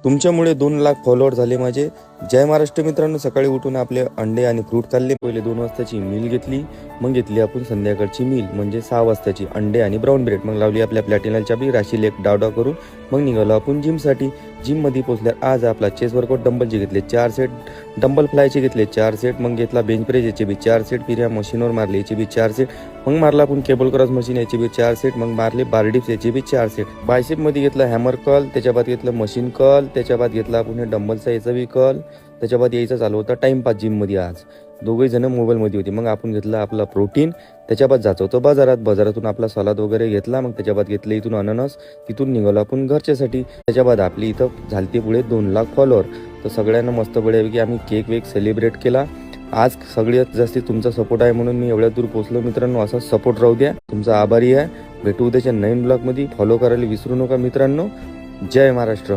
तुमच्यामुळे 2 लाख फॉलोअर झाले माझे. जय महाराष्ट्र मित्रांनो. सकाळी उठून आपले अंडे आणि फ्रूट खाल्ले. पहिले 2 वाजताची मील घेतली, मग घेतली आपण संध्याकाळची मील म्हणजे 6 वाजताची अंडे आणि ब्राऊन ब्रेड. मग लावली आपल्या प्लॅटिनल चाबी, राशील एक डावडा करून मग निघालो आपण जिमसाठी. जिममध्ये पोहोचल्यावर आज आपला चेस्ट वर्कआउट डंबलचे घेतले 4 सेट, डंबल फ्लायचे घेतले 4 सेट, मग घेतला बेंच प्रेस याचे बी 4 सेट, फिर या मशीनवर मारले याचे बी 4 सेट, मग मारला आपण केबल क्रॉस मशीन याचे बी 4 सेट, मग मारले बारडिप्स याचे बी 4 सेट. बायसेपमध्ये घेतला हॅमर कर्ल, त्याच्या बाद घेतलं मशीन कर्ल, त्याच्या बाद घेतला आपण हे डंबलचा याचा बी कर्ल, त्याच्या बाद यायचं चालू होता टाइमपास जिममध्ये. आज दोघे जण मोबाईलमध्ये होते. मग आपण घेतला आपला प्रोटीन, त्याच्या बाद जायचं होतं बाजारातून आपला सलाद वगैरे घेतला. मग त्याच्या बाद घेतलं इथून अननस, तिथून निघालो आपण घरच्यासाठी. त्याच्या बाद आपली इथं झालते पुढे 2 लाख फॉलोअर. तर सगळ्यांना मस्त बड्यापैकी आम्ही केक वेक सेलिब्रेट केला. आज सगळ्यात जास्ती तुमचा सपोर्ट आहे म्हणून मी एवढ्या दूर पोहोचलो मित्रांनो. असा सपोर्ट राहू द्या, तुमचा आभारी आहे. भेटू उद्याच्या नवीन ब्लॉगमध्ये. फॉलो करायला विसरू नका मित्रांनो. जय महाराष्ट्र.